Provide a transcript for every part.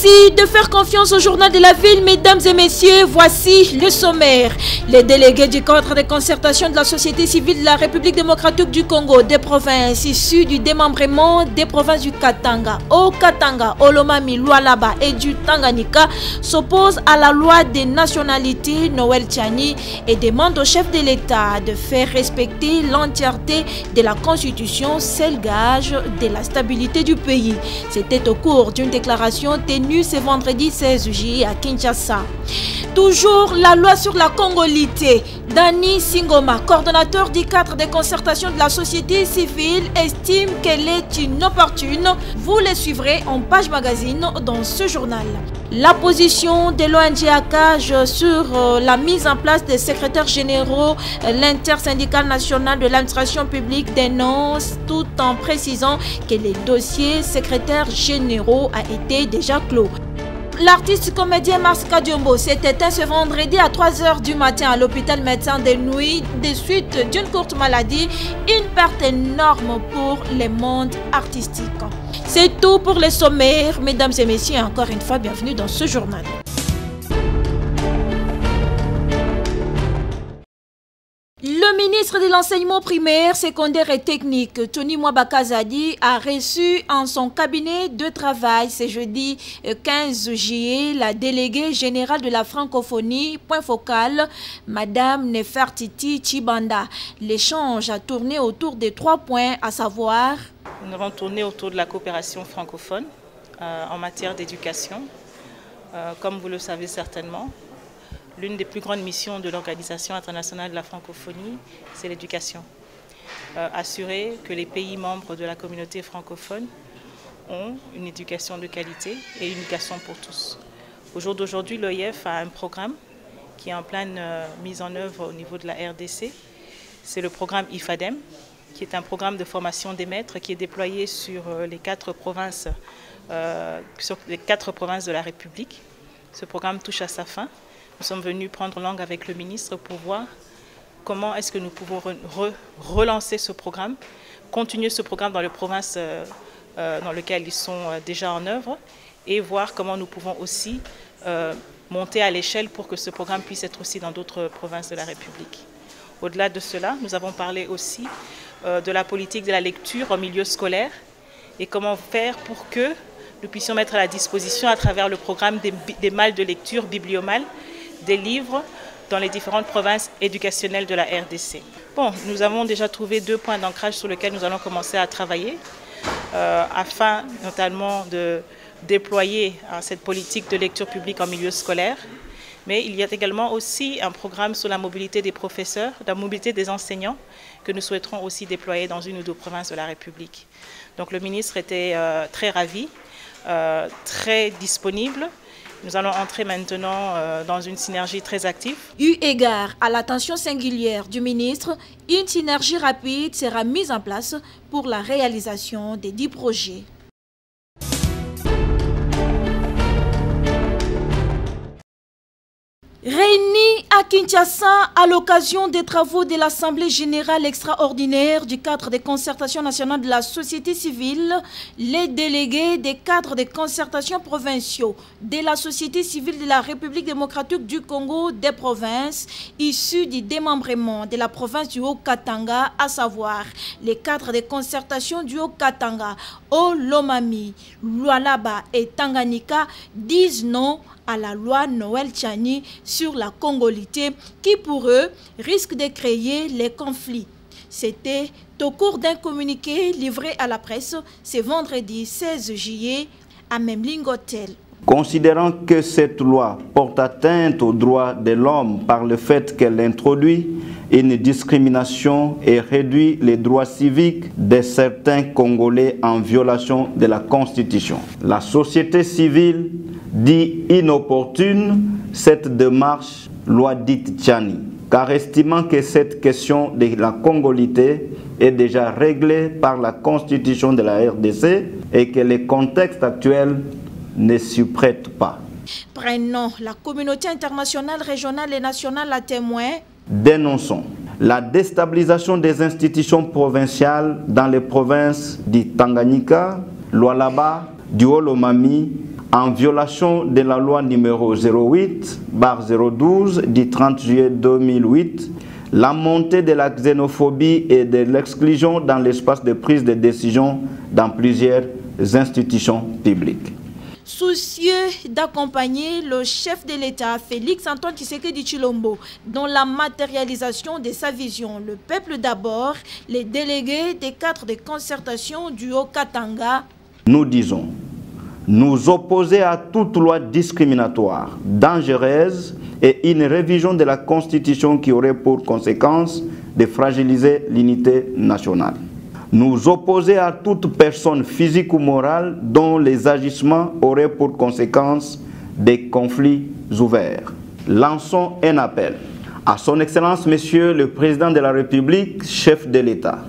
Merci de faire confiance au journal de la ville, mesdames et messieurs. Voici le sommaire. Les délégués du cadre de concertation de la société civile de la République démocratique du Congo, des provinces issues du démembrement des provinces du Katanga, au Katanga, au Lomami, Lualaba et du Tanganyika s'opposent à la loi des nationalités Noël Tchani et demandent au chef de l'État de faire respecter l'entièreté de la Constitution, seul gage de la stabilité du pays. C'était au cours d'une déclaration tenue ce vendredi 16 juillet à Kinshasa. Toujours la loi sur la congolité. Dani Singoma, coordonnateur du cadre de concertation de la société civile, estime qu'elle est inopportune. Vous les suivrez en page magazine dans ce journal. La position de l'ONG ACAJ sur la mise en place des secrétaires généraux, l'intersyndicale nationale de l'administration publique dénonce tout en précisant que les dossiers secrétaires généraux a été déjà clos. L'artiste comédien Mars Kadiombo s'est éteint ce vendredi à 3 h du matin à l'hôpital médecin de nuit des suites d'une courte maladie, une perte énorme pour le monde artistique. C'est tout pour les sommaires, mesdames et messieurs, encore une fois, bienvenue dans ce journal. Le ministre de l'enseignement primaire, secondaire et technique, Tony Mwabakazadi, a reçu en son cabinet de travail ce jeudi 15 juillet la déléguée générale de la francophonie, point focal, Madame Nefertiti Chibanda. L'échange a tourné autour de 3 points, à savoir... Nous avons tourné autour de la coopération francophone en matière d'éducation. Comme vous le savez certainement, l'une des plus grandes missions de l'Organisation internationale de la francophonie, c'est l'éducation. Assurer que les pays membres de la communauté francophone ont une éducation de qualité et une éducation pour tous. Au jour d'aujourd'hui, l'OIF a un programme qui est en pleine mise en œuvre au niveau de la RDC. C'est le programme IFADEM, qui est un programme de formation des maîtres qui est déployé sur les 4 provinces de la République. Ce programme touche à sa fin. Nous sommes venus prendre langue avec le ministre pour voir comment est-ce que nous pouvons relancer ce programme, continuer ce programme dans les provinces dans lesquelles ils sont déjà en œuvre et voir comment nous pouvons aussi monter à l'échelle pour que ce programme puisse être aussi dans d'autres provinces de la République. Au-delà de cela, nous avons parlé aussi de la politique de la lecture en milieu scolaire et comment faire pour que nous puissions mettre à la disposition à travers le programme des malles de lecture, bibliomalles, des livres dans les différentes provinces éducationnelles de la RDC. Bon, nous avons déjà trouvé 2 points d'ancrage sur lesquels nous allons commencer à travailler afin notamment de déployer cette politique de lecture publique en milieu scolaire. Mais il y a également aussi un programme sur la mobilité des professeurs, la mobilité des enseignants que nous souhaiterons aussi déployer dans 1 ou 2 provinces de la République. Donc le ministre était très ravi, très disponible. Nous allons entrer maintenant dans une synergie très active. Eu égard à l'attention singulière du ministre, une synergie rapide sera mise en place pour la réalisation des 10 projets. Réunis à Kinshasa à l'occasion des travaux de l'Assemblée générale extraordinaire du cadre de concertation nationale de la société civile, les délégués des cadres de concertation provinciaux de la société civile de la République démocratique du Congo des provinces issues du démembrement de la province du Haut-Katanga, à savoir les cadres de concertation du Haut-Katanga, au Lomami, Lualaba et Tanganyika, disent non à la loi Noël Tchani sur la congolité qui pour eux risque de créer les conflits. C'était au cours d'un communiqué livré à la presse ce vendredi 16 juillet à Memling Hotel. Considérant que cette loi porte atteinte aux droits de l'homme par le fait qu'elle introduit une discrimination et réduit les droits civiques de certains Congolais en violation de la Constitution, la société civile dit inopportune cette démarche loi dite Tchani, car estimant que cette question de la congolité est déjà réglée par la Constitution de la RDC et que le contexte actuel ne s'y prête pas. Prenons la communauté internationale, régionale et nationale à témoin. Dénonçons la déstabilisation des institutions provinciales dans les provinces du Tanganyika, Lualaba, du Haut-Lomami, en violation de la loi numéro 08/012 du 30 juillet 2008, la montée de la xénophobie et de l'exclusion dans l'espace de prise de décision dans plusieurs institutions publiques. Soucieux d'accompagner le chef de l'État, Félix Antoine Tshisekedi Tshilombo, dans la matérialisation de sa vision, le peuple d'abord, les délégués des cadres de concertation du Haut-Katanga. Nous disons, nous opposer à toute loi discriminatoire, dangereuse et une révision de la Constitution qui aurait pour conséquence de fragiliser l'unité nationale. Nous opposer à toute personne physique ou morale dont les agissements auraient pour conséquence des conflits ouverts. Lançons un appel à son Excellence, Monsieur le Président de la République, chef de l'État,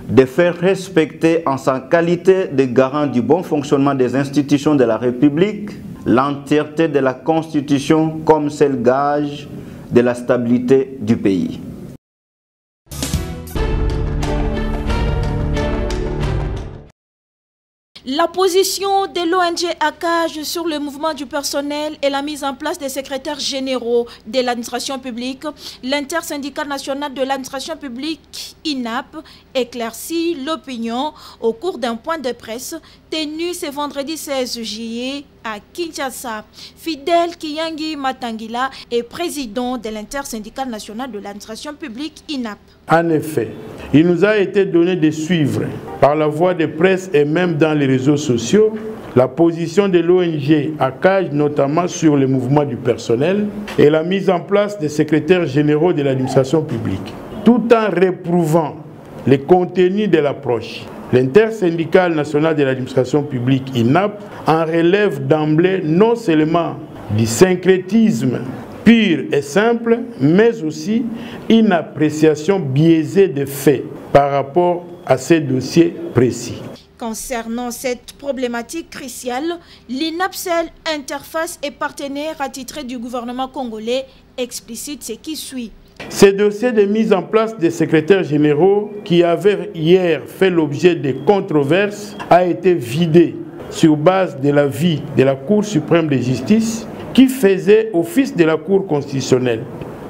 de faire respecter en sa qualité de garant du bon fonctionnement des institutions de la République l'entièreté de la Constitution comme seul gage de la stabilité du pays. La position de l'ONG ACAJ sur le mouvement du personnel et la mise en place des secrétaires généraux de l'administration publique, l'intersyndical national de l'administration publique, INAP, éclaircit l'opinion au cours d'un point de presse tenu ce vendredi 16 juillet à Kinshasa. Fidel Kiyangi Matangila est président de l'intersyndical national de l'administration publique, INAP. En effet, il nous a été donné de suivre par la voie de presse et même dans les réseaux sociaux la position de l'ONG ACAJ, notamment sur le mouvement du personnel et la mise en place des secrétaires généraux de l'administration publique. Tout en réprouvant les contenus de l'approche, l'intersyndical national de l'administration publique, INAP, en relève d'emblée non seulement du syncrétisme pur et simple, mais aussi une appréciation biaisée des faits par rapport à ces dossiers précis. Concernant cette problématique cruciale, l'INAP, seule interface et partenaire attitré du gouvernement congolais, explicite ce qui suit. Ce dossier de mise en place des secrétaires généraux qui avait hier fait l'objet de controverses a été vidé sur base de l'avis de la Cour suprême de justice qui faisait office de la Cour constitutionnelle,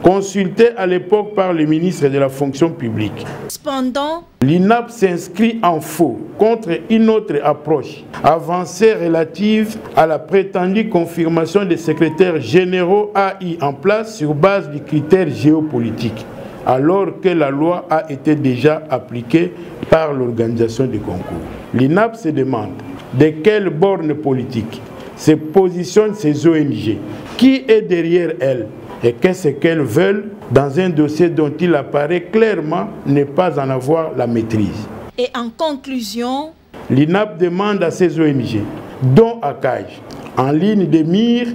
consulté à l'époque par le ministre de la fonction publique. Cependant, l'INAP s'inscrit en faux contre une autre approche avancée relative à la prétendue confirmation des secrétaires généraux AI en place sur base du critère géopolitique, alors que la loi a été déjà appliquée par l'organisation des concours. L'INAP se demande de quelle borne politique se positionnent ces ONG, qui est derrière elles et qu'est-ce qu'elles veulent dans un dossier dont il apparaît clairement ne pas en avoir la maîtrise. Et en conclusion, l'INAP demande à ces ONG, dont ACAJ, en ligne de mire,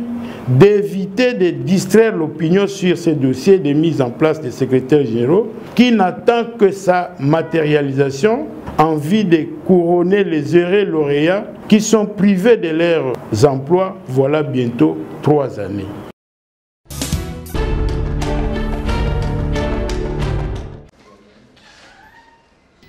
d'éviter de distraire l'opinion sur ces dossiers de mise en place des secrétaires généraux qui n'attend que sa matérialisation en vue de couronner les heureux lauréats qui sont privés de leurs emplois voilà bientôt 3 années.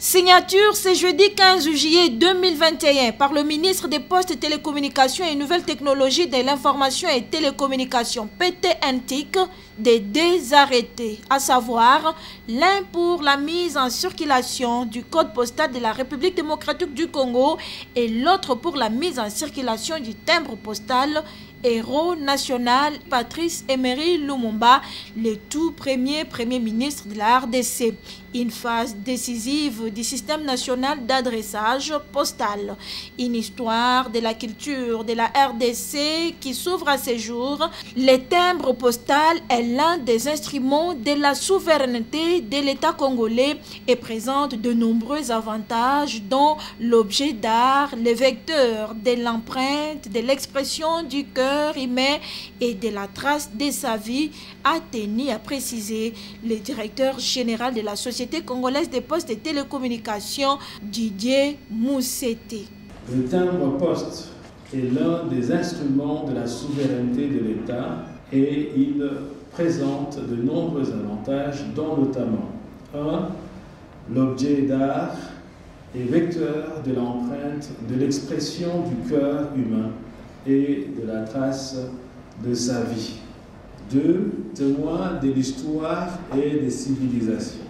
Signature ce jeudi 15 juillet 2021 par le ministre des Postes, Télécommunications et Nouvelles Technologies de l'Information et Télécommunications, PT-NTIC, des deux arrêtés, à savoir l'un pour la mise en circulation du code postal de la République démocratique du Congo et l'autre pour la mise en circulation du timbre postal héros national Patrice Emery Lumumba, le tout premier ministre de la RDC. Une phase décisive du système national d'adressage postal. Une histoire de la culture de la RDC qui s'ouvre à ce jour. Le timbre postal est l'un des instruments de la souveraineté de l'État congolais et présente de nombreux avantages dont l'objet d'art, le vecteur de l'empreinte, de l'expression du cœur humain et de la trace de sa vie, a tenu à préciser le directeur général de la Société congolaise des postes et télécommunications, Didier Moussete. Le timbre-poste est l'un des instruments de la souveraineté de l'État et il présente de nombreux avantages, dont notamment 1. L'objet d'art et vecteur de l'empreinte de l'expression du cœur humain et de la trace de sa vie. 2. Témoin de l'histoire et des civilisations.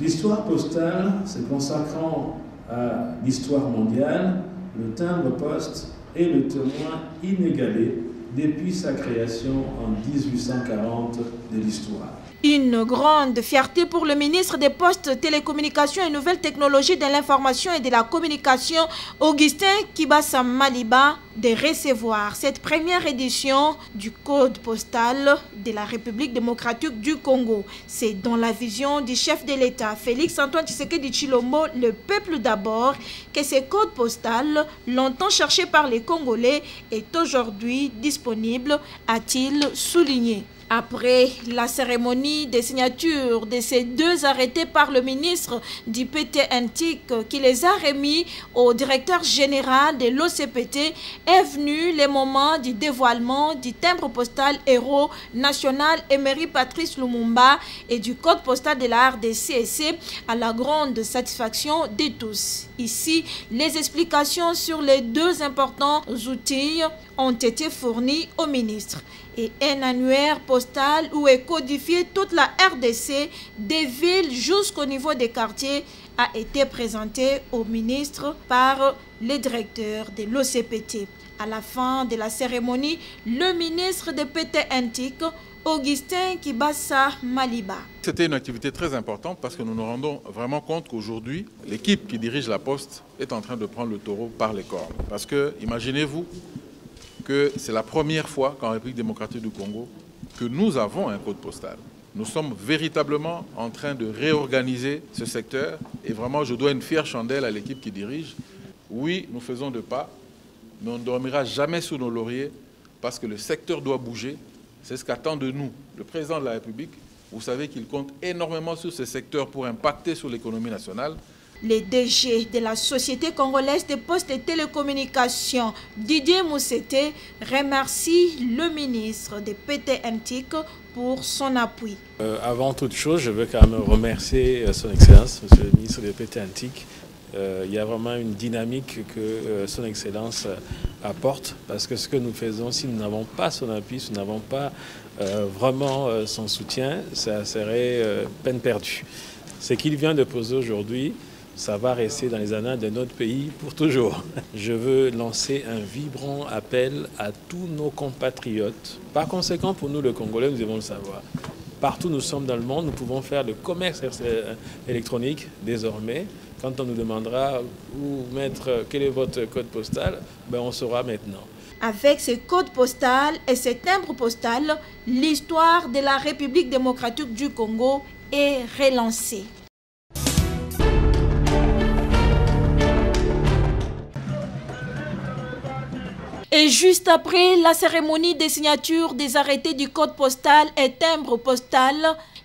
L'histoire postale, se consacrant à l'histoire mondiale, le timbre-poste est le témoin inégalé depuis sa création en 1840 de l'histoire. Une grande fierté pour le ministre des Postes, Télécommunications et Nouvelles Technologies de l'Information et de la Communication, Augustin Kibasa Maliba, de recevoir cette première édition du Code postal de la République démocratique du Congo. C'est dans la vision du chef de l'État, Félix Antoine Tshisekedi Tshilombo, le peuple d'abord, que ce code postal, longtemps cherché par les Congolais, est aujourd'hui disponible, a-t-il souligné. Après la cérémonie de signature de ces deux arrêtés par le ministre du PT Antique qui les a remis au directeur général de l'OCPT, est venu le moment du dévoilement du timbre postal héros national Emery Patrice Lumumba et du code postal de la RDC à la grande satisfaction de tous. Ici, les explications sur les deux importants outils ont été fournies au ministre. Et un annuaire postal où est codifiée toute la RDC, des villes jusqu'au niveau des quartiers, a été présenté au ministre par le directeur de l'OCPT. À la fin de la cérémonie, le ministre de PT Antique, Augustin Kibasa Maliba. C'était une activité très importante parce que nous nous rendons vraiment compte qu'aujourd'hui, l'équipe qui dirige la Poste est en train de prendre le taureau par les cornes. Parce que, imaginez-vous, que c'est la première fois qu'en République démocratique du Congo que nous avons un code postal. Nous sommes véritablement en train de réorganiser ce secteur et vraiment je dois une fière chandelle à l'équipe qui dirige. Oui, nous faisons de pas, mais on ne dormira jamais sous nos lauriers parce que le secteur doit bouger. C'est ce qu'attend de nous le président de la République. Vous savez qu'il compte énormément sur ce secteur pour impacter sur l'économie nationale. Le DG de la Société congolaise des postes et télécommunications, Didier Moussete, remercie le ministre de PT Antique pour son appui. Avant toute chose, je veux quand même remercier son Excellence, Monsieur le ministre de PT Antique. Il y a vraiment une dynamique que son Excellence apporte, parce que ce que nous faisons, si nous n'avons pas son appui, si nous n'avons pas vraiment son soutien, ça serait peine perdue. Ce qu'il vient de poser aujourd'hui, ça va rester dans les annales de notre pays pour toujours. Je veux lancer un vibrant appel à tous nos compatriotes. Par conséquent, pour nous, le Congolais, nous devons le savoir. Partout où nous sommes dans le monde, nous pouvons faire le commerce électronique désormais. Quand on nous demandera où mettre, quel est votre code postal, ben on saura maintenant. Avec ce code postal et ce timbre postal, l'histoire de la République démocratique du Congo est relancée. Et juste après la cérémonie des signatures des arrêtés du code postal et timbre postal,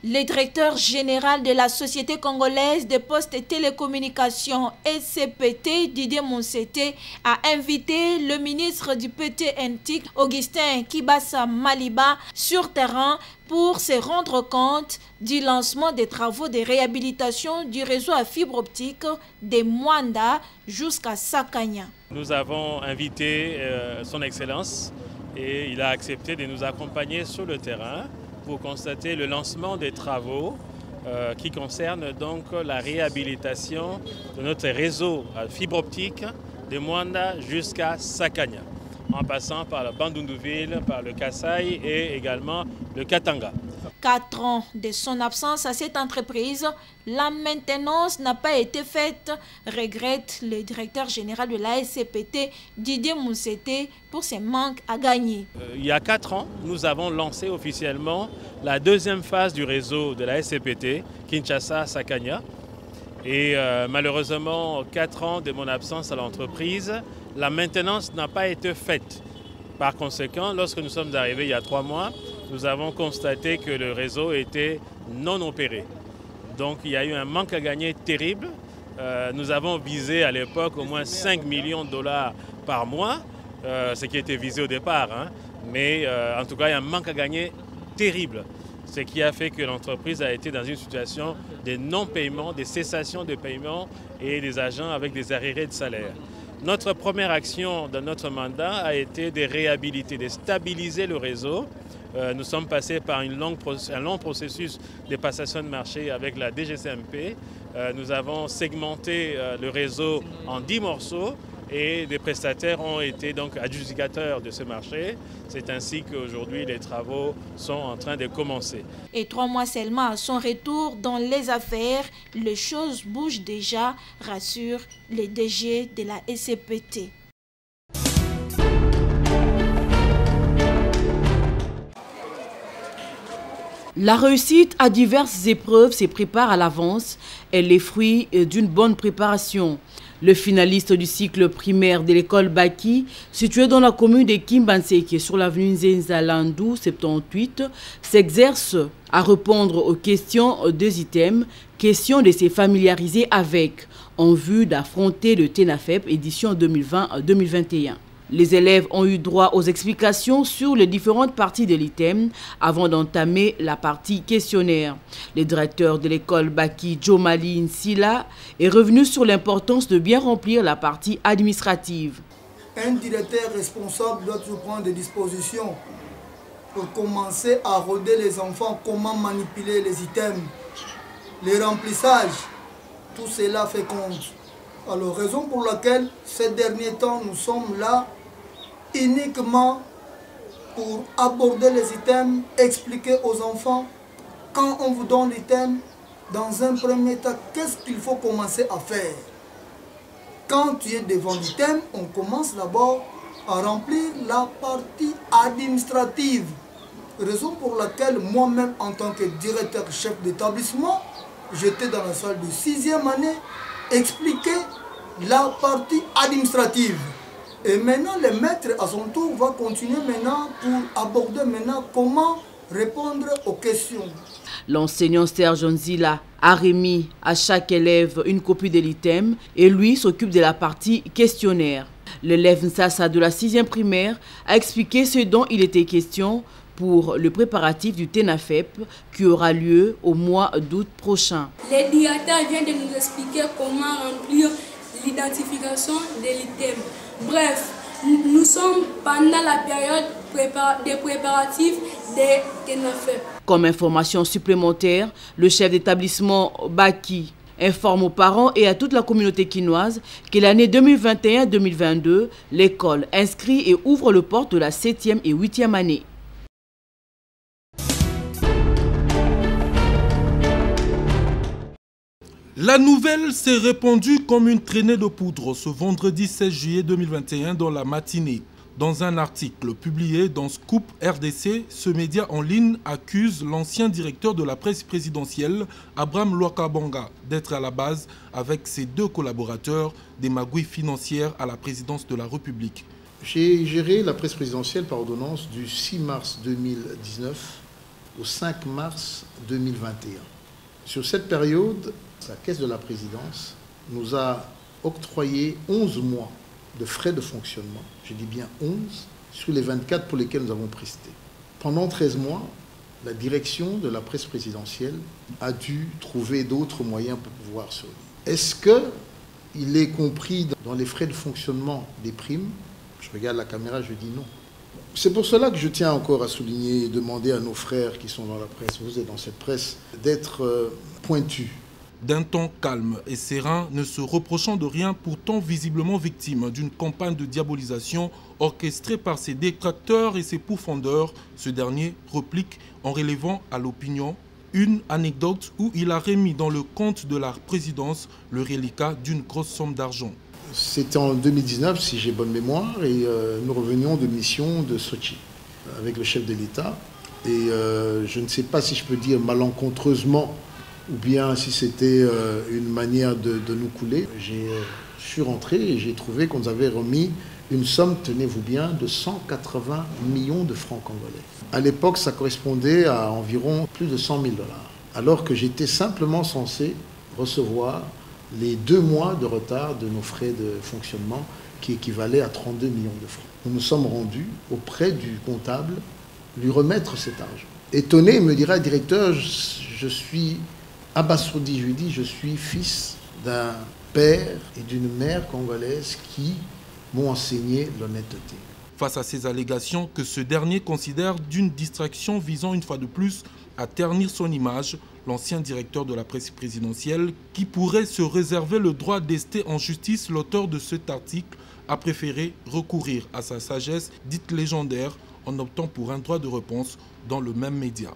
le directeur général de la Société congolaise des postes et télécommunications SCPT, Didier Moussete, a invité le ministre du PT Antique, Augustin Kibasa Maliba, sur terrain pour se rendre compte du lancement des travaux de réhabilitation du réseau à fibre optique de Mwanda jusqu'à Sakanya. Nous avons invité son Excellence et il a accepté de nous accompagner sur le terrain pour constater le lancement des travaux qui concernent donc la réhabilitation de notre réseau à fibre optique de Mwanda jusqu'à Sakanya, en passant par la Bandundu-Ville, par le Kasaï et également le Katanga. 4 ans de son absence à cette entreprise, la maintenance n'a pas été faite, regrette le directeur général de la SCPT, Didier Moussete, pour ses manques à gagner. Il y a 4 ans, nous avons lancé officiellement la deuxième phase du réseau de la SCPT, Kinshasa-Sakanya. Et malheureusement, 4 ans de mon absence à l'entreprise, la maintenance n'a pas été faite. Par conséquent, lorsque nous sommes arrivés il y a 3 mois, nous avons constaté que le réseau était non opéré. Donc il y a eu un manque à gagner terrible. Nous avons visé à l'époque au moins 5 millions de dollars par mois, ce qui était visé au départ. Hein. Mais en tout cas, il y a un manque à gagner terrible. Ce qui a fait que l'entreprise a été dans une situation de non-paiement, de cessation de paiement et des agents avec des arriérés de salaire. Notre première action de notre mandat a été de réhabiliter, de stabiliser le réseau. Nous sommes passés par un long processus de passation de marché avec la DGCMP. Nous avons segmenté le réseau en 10 morceaux et des prestataires ont été donc adjudicateurs de ce marché. C'est ainsi qu'aujourd'hui les travaux sont en train de commencer. Et 3 mois seulement à son retour dans les affaires, les choses bougent déjà, rassure les DG de la SCPT. La réussite à diverses épreuves se prépare à l'avance et les fruits d'une bonne préparation. Le finaliste du cycle primaire de l'école Baki, situé dans la commune de Kimbanseke sur l'avenue Nzenzalandou 78, s'exerce à répondre aux questions des items, question de se familiariser avec, en vue d'affronter le TENAFEP édition 2020-2021. Les élèves ont eu droit aux explications sur les différentes parties de l'item avant d'entamer la partie questionnaire. Le directeur de l'école Baki, Jomali Nsila, est revenu sur l'importance de bien remplir la partie administrative. Un directeur responsable doit toujours prendre des dispositions pour commencer à rôder les enfants, comment manipuler les items, les remplissages, tout cela fait compte. Alors, raison pour laquelle ces derniers temps nous sommes là uniquement pour aborder les items, expliquer aux enfants, quand on vous donne l'item, dans un premier temps, qu'est-ce qu'il faut commencer à faire. Quand tu es devant l'item, on commence d'abord à remplir la partie administrative. Raison pour laquelle moi-même, en tant que directeur chef d'établissement, j'étais dans la salle de 6e année, expliquer la partie administrative. Et maintenant, le maître, à son tour, va continuer maintenant pour aborder maintenant comment répondre aux questions. L'enseignant Serge Nzila a remis à chaque élève une copie de l'item et lui s'occupe de la partie questionnaire. L'élève Nsassa de la 6e primaire a expliqué ce dont il était question pour le préparatif du TENAFEP qui aura lieu au mois d'août prochain. Le directeur vient de nous expliquer comment remplir l'identification de l'item. Bref, nous sommes pendant la période des préparatifs des TENAFEP. Comme information supplémentaire, le chef d'établissement Baki informe aux parents et à toute la communauté quinoise que l'année 2021-2022, l'école inscrit et ouvre les portes de la 7e et 8e année. La nouvelle s'est répandue comme une traînée de poudre ce vendredi 16 juillet 2021 dans la matinée. Dans un article publié dans Scoop RDC, ce média en ligne accuse l'ancien directeur de la presse présidentielle, Abraham Lwakabonga, d'être à la base, avec ses 2 collaborateurs, des magouilles financières à la présidence de la République. J'ai géré la presse présidentielle par ordonnance du 6 mars 2019 au 5 mars 2021. Sur cette période, la caisse de la présidence nous a octroyé 11 mois de frais de fonctionnement. Je dis bien 11, sur les 24 pour lesquels nous avons presté. Pendant 13 mois, la direction de la presse présidentielle a dû trouver d'autres moyens pour pouvoir survivre. Est-ce qu'il est compris dans les frais de fonctionnement des primes? Je regarde la caméra, je dis non. C'est pour cela que je tiens encore à souligner et demander à nos frères qui sont dans la presse, vous êtes dans cette presse, d'être pointus. D'un ton calme et serein, ne se reprochant de rien, pourtant visiblement victime d'une campagne de diabolisation orchestrée par ses détracteurs et ses pourfendeurs, ce dernier replique en relevant à l'opinion une anecdote où il a remis dans le compte de la présidence le reliquat d'une grosse somme d'argent. C'était en 2019, si j'ai bonne mémoire, et nous revenions de mission de Sochi avec le chef de l'État. Et je ne sais pas si je peux dire malencontreusement ou bien si c'était une manière de nous couler. Je suis rentré et j'ai trouvé qu'on nous avait remis une somme, tenez-vous bien, de 180 millions de francs congolais. À l'époque, ça correspondait à environ plus de 100 000 $, alors que j'étais simplement censé recevoir les 2 mois de retard de nos frais de fonctionnement qui équivalaient à 32 millions de francs. Nous nous sommes rendus auprès du comptable lui remettre cet argent. Étonné, il me dira, directeur, je suis abasourdi, je lui dis, je suis fils d'un père et d'une mère congolaise qui m'ont enseigné l'honnêteté. Face à ces allégations que ce dernier considère d'une distraction visant une fois de plus à ternir son image, l'ancien directeur de la presse présidentielle, qui pourrait se réserver le droit d'ester en justice, l'auteur de cet article a préféré recourir à sa sagesse dite légendaire en optant pour un droit de réponse dans le même média.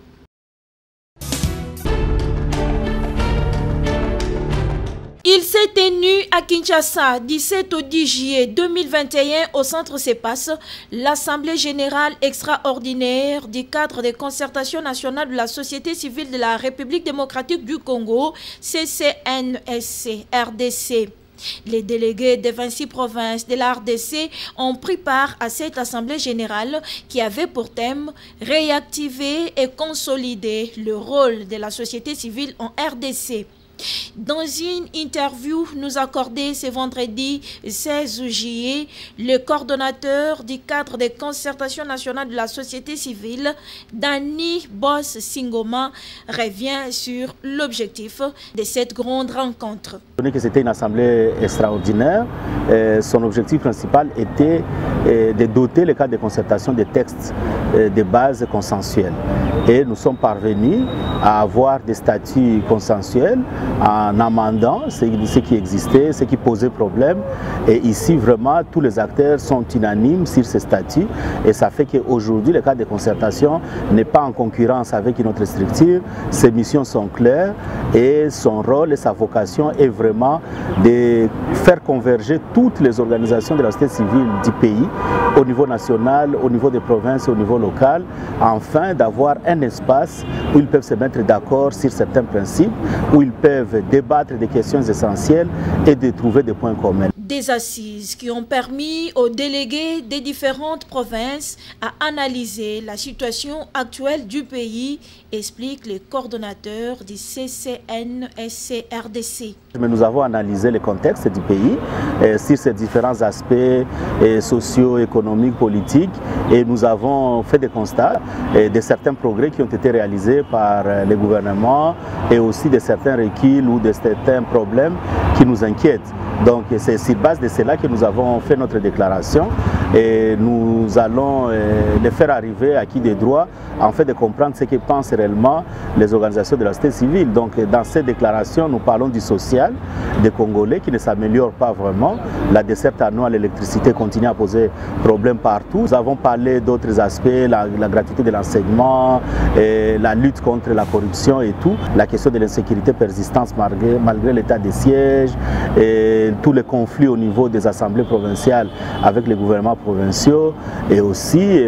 Il s'est tenu à Kinshasa, 17 au 10 juillet 2021, au centre CEPAS, l'Assemblée générale extraordinaire du cadre de concertation nationale de la société civile de la République démocratique du Congo, CCNSC, RDC. Les délégués des 26 provinces de la RDC ont pris part à cette assemblée générale qui avait pour thème réactiver et consolider le rôle de la société civile en RDC. Dans une interview nous accordée ce vendredi 16 juillet, le coordonnateur du cadre de concertation nationale de la société civile, Dani Boss Singoma, revient sur l'objectif de cette grande rencontre. C'était une assemblée extraordinaire. Son objectif principal était de doter le cadre de concertation de textes de base consensuels. Et nous sommes parvenus à avoir des statuts consensuels en amendant ce qui existait, ce qui posait problème. Et ici, vraiment, tous les acteurs sont unanimes sur ces statuts. Et ça fait qu'aujourd'hui, le cadre de concertation n'est pas en concurrence avec une autre structure. Ses missions sont claires et son rôle et sa vocation est vraiment de faire converger toutes les organisations de la société civile du pays, au niveau national, au niveau des provinces, au niveau local, afin d'avoir un espace où ils peuvent se mettre d'accord sur certains principes, où ils peuvent débattre des questions essentielles et de trouver des points communs. Des assises qui ont permis aux délégués des différentes provinces à analyser la situation actuelle du pays, explique le coordonnateur du CCNSC-RDC. Nous avons analysé le contexte du pays sur ces différents aspects sociaux, économiques, politiques, et nous avons fait des constats de certains progrès qui ont été réalisés par le gouvernement et aussi de certains reculs ou de certains problèmes qui nous inquiètent. Donc c'est sur base de cela que nous avons fait notre déclaration et nous allons les faire arriver à qui des droits en fait de comprendre ce que pensent réellement les organisations de la société civile. Donc dans cette déclaration, nous parlons du social des Congolais qui ne s'améliore pas vraiment. La desserte en eau à l'électricité continue à poser problème partout. Nous avons parlé d'autres aspects, la gratuité de l'enseignement, la lutte contre la corruption et tout, la question de l'insécurité persistante malgré l'état de siège, et tous les conflits au niveau des assemblées provinciales avec les gouvernements provinciaux et aussi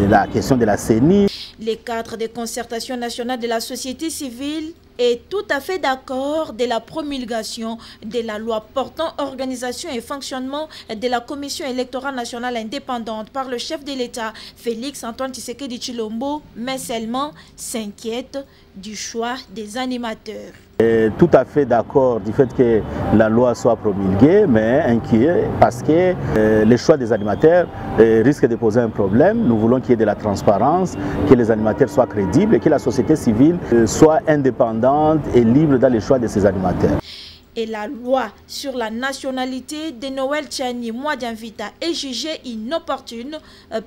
la question de la CENI. Les cadres de concertation nationale de la société civile est tout à fait d'accord de la promulgation de la loi portant organisation et fonctionnement de la Commission électorale nationale indépendante par le chef de l'État, Félix Antoine Tshisekedi Tshilombo, mais seulement s'inquiète du choix des animateurs. Tout à fait d'accord du fait que la loi soit promulguée, mais inquiet parce que le choix des animateurs risque de poser un problème. Nous voulons qu'il y ait de la transparence, que les animateurs soient crédibles et que la société civile soit indépendante et libre dans le choix de ses animateurs. Et la loi sur la nationalité de Noël Tchani Mwadianvita est jugée inopportune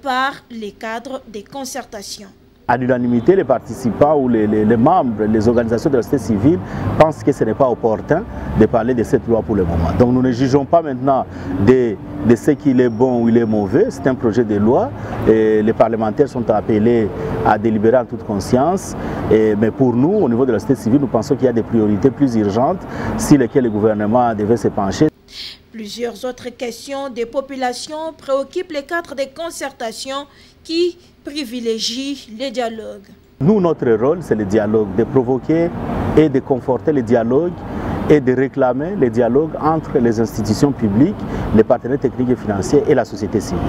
par les cadres des concertations. À l'unanimité, les participants ou les membres, les organisations de la société civile pensent que ce n'est pas opportun de parler de cette loi pour le moment. Donc nous ne jugeons pas maintenant de ce qu'il est bon ou il est mauvais. C'est un projet de loi et les parlementaires sont appelés à délibérer en toute conscience. Mais pour nous, au niveau de la société civile, nous pensons qu'il y a des priorités plus urgentes sur lesquelles le gouvernement devait se pencher. Plusieurs autres questions des populations préoccupent les cadres de concertation qui privilégient le dialogue. Nous, notre rôle, c'est le dialogue, de provoquer et de conforter le dialogue et de réclamer le dialogue entre les institutions publiques, les partenaires techniques et financiers et la société civile.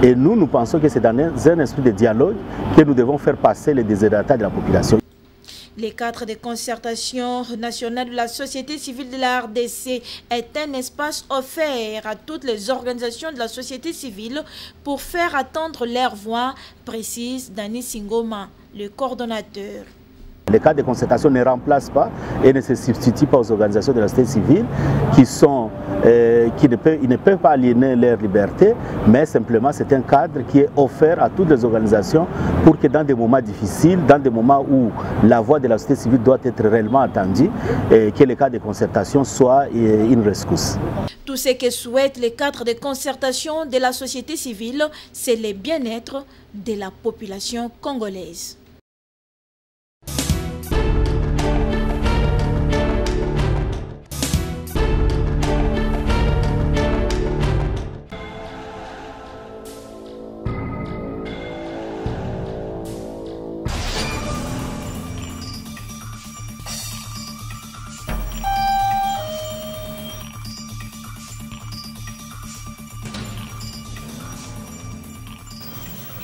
Et nous pensons que c'est dans un esprit de dialogue que nous devons faire passer les desiderata de la population. Les cadres de concertation nationale de la société civile de la RDC est un espace offert à toutes les organisations de la société civile pour faire attendre leur voix, précise Dani Singoma, le coordonnateur. Les cadres de concertation ne remplacent pas et ne se substituent pas aux organisations de la société civile qui sont qui ne peuvent pas aliéner leur liberté, mais simplement c'est un cadre qui est offert à toutes les organisations pour que dans des moments difficiles, dans des moments où la voix de la société civile doit être réellement entendue, que les cas de concertation soient une rescousse. Tout ce que souhaitent les cadres de concertation de la société civile, c'est le bien-être de la population congolaise.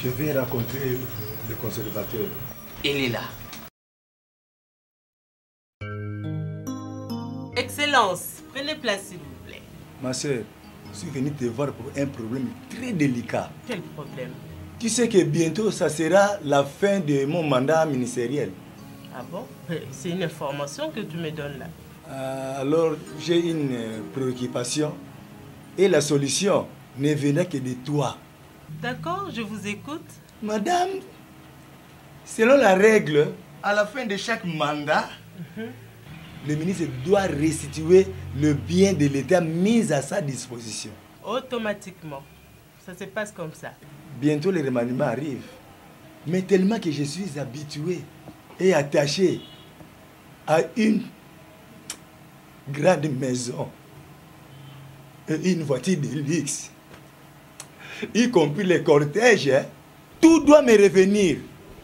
Je vais rencontrer le conservateur. Il est là. Excellence, prenez place s'il vous plaît. Ma soeur, je suis venu te voir pour un problème très délicat. Quel problème? Tu sais que bientôt, ça sera la fin de mon mandat ministériel. Ah bon? C'est une information que tu me donnes là. Alors, j'ai une préoccupation et la solution ne venait que de toi. D'accord, je vous écoute. Madame, selon la règle, à la fin de chaque mandat, le ministre doit restituer le bien de l'État mis à sa disposition. Automatiquement. Ça se passe comme ça. Bientôt, les remaniements arrivent. Mais tellement que je suis habitué et attaché à une grande maison et une voiture de luxe, y compris les cortèges, hein, tout doit me revenir.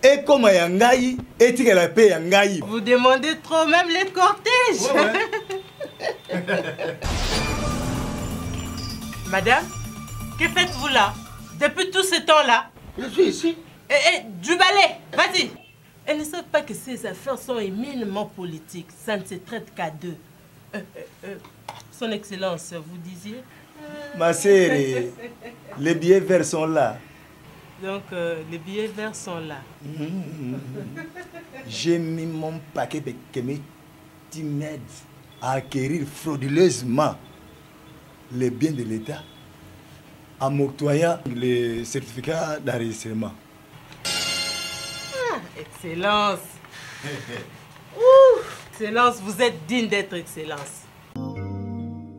Et comme à Yangaï, et tu la paix Yangaï. Vous demandez trop même les cortèges. Ouais. Madame, que faites-vous là? Depuis tout ce temps-là? Je suis ici. Du balai, vas-y. Elles ne savent pas que ces affaires sont éminemment politiques. Ça ne se traite qu'à deux. Son Excellence, vous disiez? Ma sœur, les billets verts sont là. Donc, les billets verts sont là. J'ai mis mon paquet de kémé. Tu m'aides à acquérir frauduleusement les biens de l'État en m'octroyant les certificats d'enregistrement. Ah, Excellence. Ouh, Excellence, vous êtes digne d'être Excellence.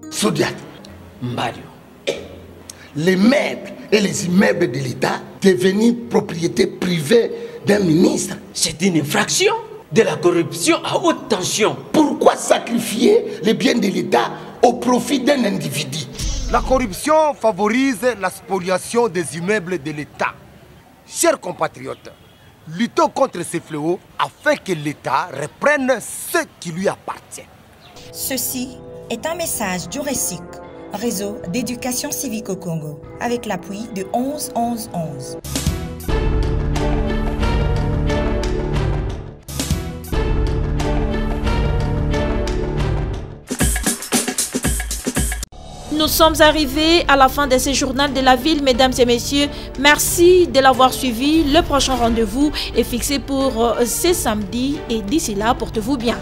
Sodiat, Mario, les meubles et les immeubles de l'État devenus propriété privée d'un ministre, c'est une infraction de la corruption à haute tension. Pourquoi sacrifier les biens de l'État au profit d'un individu? La corruption favorise la spoliation des immeubles de l'État. Chers compatriotes, luttons contre ces fléaux afin que l'État reprenne ce qui lui appartient. Ceci est un message du RECIC, réseau d'éducation civique au Congo, avec l'appui de 11-11-11. Nous sommes arrivés à la fin de ce journal de la ville, mesdames et messieurs. Merci de l'avoir suivi. Le prochain rendez-vous est fixé pour ce samedi et d'ici là, portez-vous bien.